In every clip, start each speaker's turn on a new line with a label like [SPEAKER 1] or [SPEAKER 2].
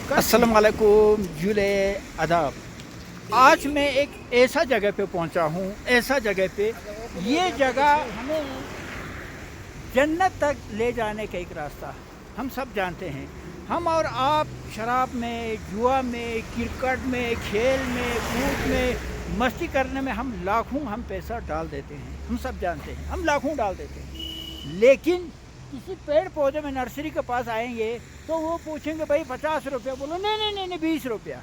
[SPEAKER 1] अस्सलाम वालेकुम जुले अदाब। आज मैं एक ऐसा जगह पे पहुंचा हूँ, ऐसा जगह पे ये जगह हमें जन्नत तक ले जाने का एक रास्ता हम सब जानते हैं। हम और आप शराब में, जुआ में, क्रिकेट में, खेल में, कूद में, मस्ती करने में हम पैसा डाल देते हैं। हम सब जानते हैं, हम लाखों डाल देते हैं। लेकिन किसी पेड़ पौधे में नर्सरी के पास आएंगे तो वो पूछेंगे भाई 50 रुपया, बोलो नहीं 20 रुपया,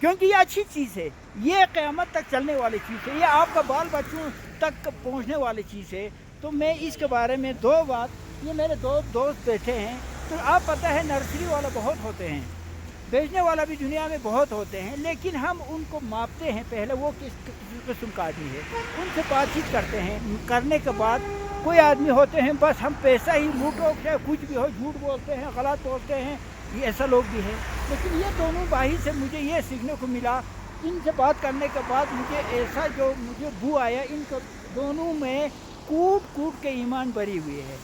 [SPEAKER 1] क्योंकि ये अच्छी चीज़ है, ये क़यामत तक चलने वाली चीज़ है, ये आपका बाल बच्चों तक पहुंचने वाली चीज़ है। तो मैं इसके बारे में दो बात, ये मेरे दो दोस्त बैठे हैं, तो आप पता है नर्सरी वाला बहुत होते हैं, बेचने वाला भी दुनिया में बहुत होते हैं, लेकिन हम उनको मापते हैं पहले वो किस किस्म का आदमी है, उनसे बातचीत करते हैं। करने के बाद कोई आदमी होते हैं बस हम पैसा ही लूटो, चाहे कुछ भी हो, झूठ बोलते हैं, गलत बोलते हैं, ये ऐसा लोग भी हैं। लेकिन ये दोनों भाई से मुझे ये सीखने को मिला, इनसे बात करने के बाद मुझे ऐसा जो मुझे बू आया, इन दोनों में कूट के ईमान भरी हुई है,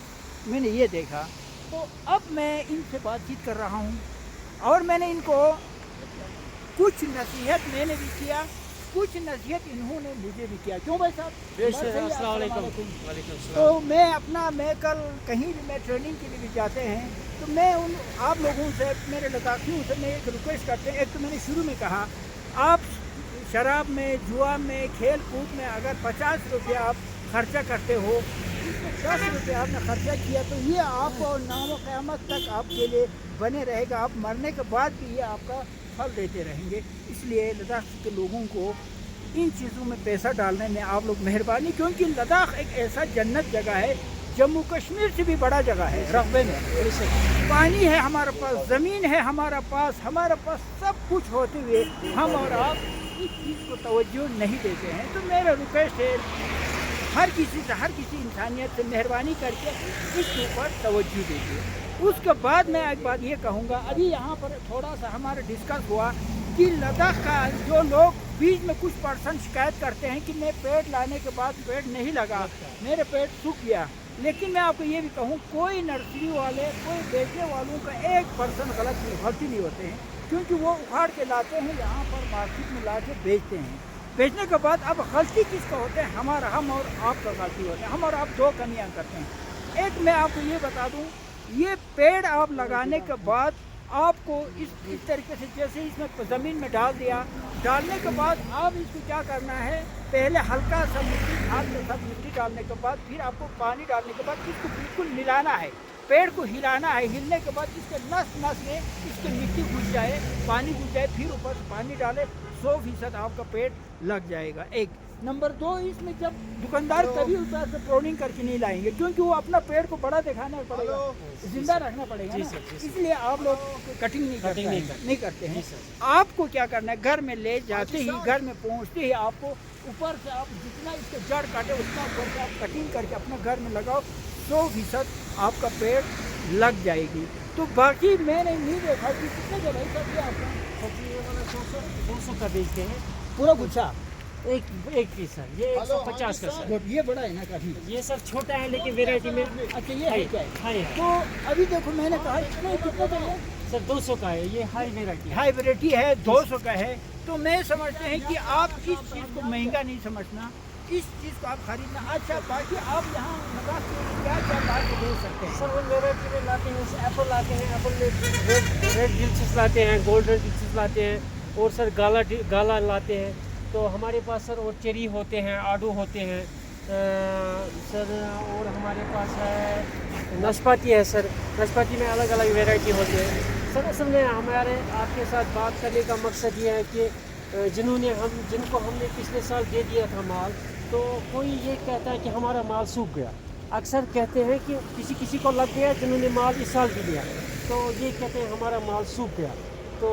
[SPEAKER 1] मैंने ये देखा। तो अब मैं इनसे बातचीत कर रहा हूँ और मैंने इनको कुछ नसीहत मैंने भी किया, कुछ नसीहत इन्होंने मुझे भी किया। क्यों भाई साहब? अस्सलाम वालेकुम। तो मैं कल कहीं भी मैं ट्रेनिंग के लिए भी जाते हैं, तो मैं आप लोगों से, मेरे लद्दाखियों से मैं एक रिक्वेस्ट करते हैं। एक तो मैंने शुरू में कहा, आप शराब में, जुआ में, खेल कूद में अगर 50 रुपया आप खर्चा करते हो, 10 रुपये आपने खर्चा किया, तो ये आपको नाम क़यामत तक आपके लिए बने रहेगा। आप मरने के बाद भी ये आपका फल देते रहेंगे। इसलिए लद्दाख के लोगों को इन चीज़ों में पैसा डालने में आप लोग मेहरबानी, क्योंकि लद्दाख एक ऐसा जन्नत जगह है, जम्मू कश्मीर से भी बड़ा जगह है रकबे में। पानी है हमारे पास, ज़मीन है हमारे पास सब कुछ होते हुए हम और आप इस चीज़ को तवज्जो नहीं देते हैं। तो मेरा रिक्वेस्ट है हर किसी इंसानियत से मेहरबानी करके इसके ऊपर तवज्जो दीजिए। उसके बाद मैं एक बात ये कहूँगा, अभी यहाँ पर थोड़ा सा हमारा डिस्कस हुआ कि लद्दाख का जो लोग बीच में कुछ % शिकायत करते हैं कि मैं पेड़ लाने के बाद पेड़ नहीं लगा, मेरे पेड़ सूख गया। लेकिन मैं आपको ये भी कहूँ, कोई नर्सरी वाले, कोई बेचने वालों का 1% गलती नहीं होते हैं, क्योंकि वो उखाड़ के लाते हैं, यहाँ पर मार्केट में ला के बेचते हैं। बेचने के बाद अब गलती किसका होता है? हम और आपका गलती होता है। हम और आप दो कमियाँ करते हैं। एक मैं आपको ये बता दूँ, ये पेड़ आप लगाने के बाद आपको इस तरीके से, जैसे इसमें ज़मीन में डाल दिया, डालने के बाद आप इसको क्या करना है, पहले हल्का सा मिट्टी, हाथ के साथ मिट्टी डालने के बाद फिर आपको पानी डालने के बाद इसको बिल्कुल मिलाना है, पेड़ को हिलाना है। हिलने के बाद इसके नस में इसकी मिट्टी घुस जाए, पानी घुस जाए, फिर ऊपर से पानी डाले, 100% आपका पेड़ लग जाएगा। एक नंबर 2, इसमें जब दुकानदार कभी ऊपर से प्रोनिंग करके नहीं लाएंगे, क्योंकि वो अपना पेड़ को बड़ा दिखाना पड़ेगा, जिंदा रखना पड़ेगा ना। इसलिए आप लोग कटिंग नहीं करते हैं। आपको क्या करना है, घर में ले जाते ही, घर में पहुंचते ही आपको ऊपर से आप जितना इसके जड़ काटे उतना ऊपर से आप कटिंग करके अपने घर में लगाओ, 100% आपका पेड़ लग जाएगी। तो बाकी मैंने नहीं देखा कि कितने का भाई सब्जी आपका
[SPEAKER 2] 200 का बेचते हैं
[SPEAKER 1] पूरा गुच्छा
[SPEAKER 2] एक पीस है, ये 150 का सर।
[SPEAKER 1] ये बड़ा है ना काफी?
[SPEAKER 2] ये सर छोटा है लेकिन वेराइटी में
[SPEAKER 1] अच्छा ये है क्या है?
[SPEAKER 2] हाई।
[SPEAKER 1] तो अभी देखो मैंने कहा कितने चाहिए
[SPEAKER 2] सर 200 का है, ये हाई वेराइटी
[SPEAKER 1] हाई वैरायटी है, 200 का है। तो मैं समझते हैं कि आप इस चीज़ को महंगा नहीं समझना, इस चीज़ को आप खरीदना। अच्छा बाकी आप यहाँ क्या ला के दे सकते हैं?
[SPEAKER 2] सर वो वेराइटी में लाते हैं, एप्पल लाते हैं, एप्पल में रेड डिल्चिस लाते हैं, गोल्डन डिल्चिस लाते हैं, और सर गाला लाते हैं। तो हमारे पास सर और चेरी होते हैं, आडू होते हैं सर, और हमारे पास है नाशपाती है सर। नाशपाती में अलग अलग वैरायटी होती है सर। असल में हमारे आपके साथ बात करने का मकसद ये है कि जिनको हमने पिछले साल दे दिया था माल, तो कोई ये कहता है कि हमारा माल सूख गया। अक्सर कहते हैं कि किसी को लग गया जिन्होंने माल इस साल भी लिया, तो ये कहते हैं हमारा माल सूख गया। तो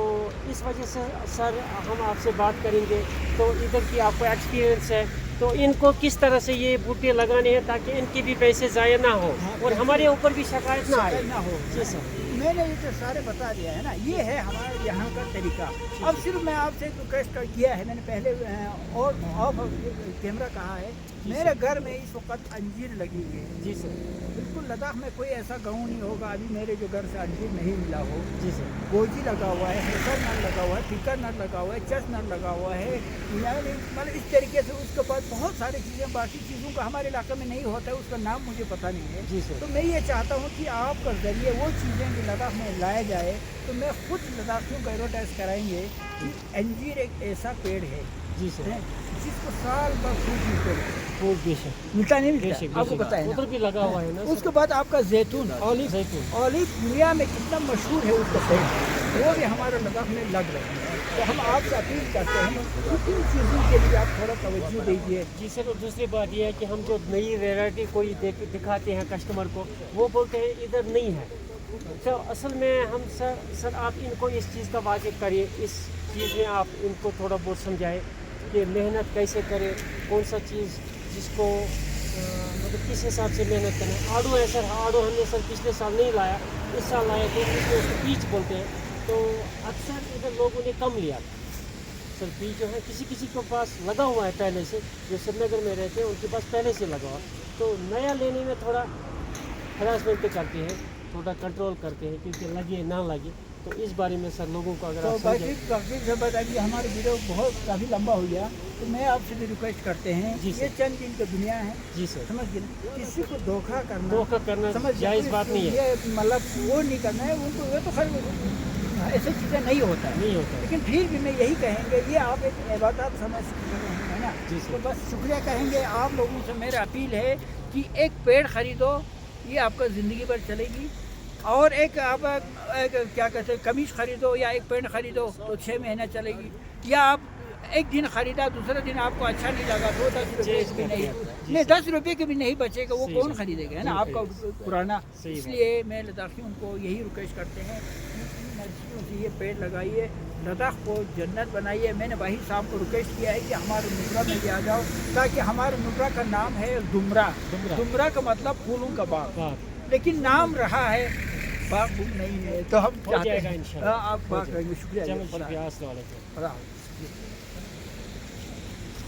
[SPEAKER 2] इस वजह से सर हम आपसे बात करेंगे, तो इधर की आपको एक्सपीरियंस है, तो इनको किस तरह से ये बूटे लगाने हैं ताकि इनके भी पैसे ज़ाया ना हो और हमारे ऊपर भी शिकायत ना आए
[SPEAKER 1] ना हो।
[SPEAKER 2] जी सर,
[SPEAKER 1] मैंने ये तो सारे बता दिया है ना, ये है हमारे यहाँ का तरीका। अब सिर्फ मैं आपसे रिक्वेस्ट किया है, मैंने पहले और ऑफ कैमरा कहा है, मेरे घर में इस वक्त अंजीर लगी हुई है।
[SPEAKER 2] जी सर,
[SPEAKER 1] बिल्कुल लद्दाख में कोई ऐसा गांव नहीं होगा अभी मेरे जो घर से अंजीर नहीं मिला हो।
[SPEAKER 2] जी सर।
[SPEAKER 1] गोजी लगा हुआ है, हेसर नट लगा हुआ है, फिकर नट लगा हुआ है, चस नट लगा हुआ है, यानी मतलब इस तरीके से। उसके बाद बहुत सारी चीज़ें, बाकी चीज़ों का हमारे इलाके में नहीं होता है, उसका नाम मुझे पता नहीं है।
[SPEAKER 2] जी सर।
[SPEAKER 1] तो मैं ये चाहता हूँ कि आपका ज़रिए वो चीज़ें जो लद्दाख में लाया जाए, तो मैं खुद लद्दाखियों को एडवर्टाइज कराएंगे कि अंजीर एक ऐसा पेड़ है
[SPEAKER 2] जी सर।
[SPEAKER 1] जिसको साल भर फूल मिलते हैं।
[SPEAKER 2] वो बेशक
[SPEAKER 1] मिलता नहीं मिलता,
[SPEAKER 2] बेशक
[SPEAKER 1] आपको पता है ना?
[SPEAKER 2] उधर भी लगा हुआ है ना सर?
[SPEAKER 1] उसके बाद आपका जैतून, ऑलिव।
[SPEAKER 2] जैतून।
[SPEAKER 1] ऑलिव दुनिया में कितना मशहूर है उसका पेड़, वो भी हमारे लद्दाख में लग रहे हैं। तो हम आपसे अपील करते हैं कि इन चीज़ों के लिए आप थोड़ा तवज्जो दीजिए।
[SPEAKER 2] जी सर। और दूसरी बात ये है कि हम जो नई वैरायटी कोई दिखाते हैं कस्टमर को, वो बोलते हैं इधर नहीं है। तो असल में हम सर आप इनको इस चीज़ का वाकिफ करिए, इस चीज़ में आप इनको थोड़ा बहुत समझाएं कि मेहनत कैसे करें, कौन सा चीज़ जिसको मतलब किस हिसाब से मेहनत करें। आड़ू है सर, आड़ू हमने सर पिछले साल नहीं लाया, इस साल लाया, तो इसको पीच बोलते हैं। तो अक्सर इधर लोगों ने कम लिया था सर। पीच जो है किसी के पास लगा हुआ है पहले से, जो श्रीनगर में रहते हैं उनके पास पहले से लगा हुआ, तो नया लेने में थोड़ा हरासमेंट करते हैं, थोड़ा कंट्रोल करते हैं, क्योंकि लगे ना लगे। तो इस बारे में सर लोगों को अगर
[SPEAKER 1] तो
[SPEAKER 2] आप
[SPEAKER 1] बाकी से बताइए, हमारे वीडियो बहुत काफ़ी लंबा हो गया, तो मैं आपसे भी रिक्वेस्ट करते हैं,
[SPEAKER 2] जी
[SPEAKER 1] ये चंद दिन की दुनिया है,
[SPEAKER 2] जी सर।
[SPEAKER 1] समझ गए? किसी को धोखा करना समझ
[SPEAKER 2] जायज़ बात नहीं है,
[SPEAKER 1] ये मतलब वो नहीं करना है उनको। वो तो खैर ऐसी चीज़ें नहीं होता है,
[SPEAKER 2] नहीं होता है।
[SPEAKER 1] लेकिन फिर भी मैं यही कहेंगे, ये आप एक इबादत समझ रहे हैं, है ना?
[SPEAKER 2] जी
[SPEAKER 1] तो
[SPEAKER 2] सर।
[SPEAKER 1] बस शुक्रिया कहेंगे। आप लोगों से मेरा अपील है कि एक पेड़ ख़रीदो, ये आपका ज़िंदगी भर चलेगी। और एक आप एक क्या कहते हैं कमीज खरीदो या एक पेंट खरीदो तो 6 महीने चलेगी। या आप एक दिन खरीदा, दूसरा दिन आपको अच्छा नहीं लगा तो 10 रुपये की भी नहीं 10 रुपये के भी नहीं बचेगा, वो कौन खरीदेगा, है ना? आपका पुराना। इसलिए मैं लद्दाखियों को यही रिक्वेस्ट करते हैं कि नर्सरियों से ये पेड़ लगाइए, लद्दाख को जन्नत बनाइए। मैंने वही साहब को रिक्वेस्ट किया है कि हमारे नुब्रा में भी आ जाओ, ताकि हमारे नुब्रा का नाम है दुमरा। दुमरा का मतलब फूलों का बाग, लेकिन नाम रहा है बाग नहीं है। तो हम चाहते हैं आप बाग करेंगे। शुक्रिया।
[SPEAKER 2] शुक्रिया।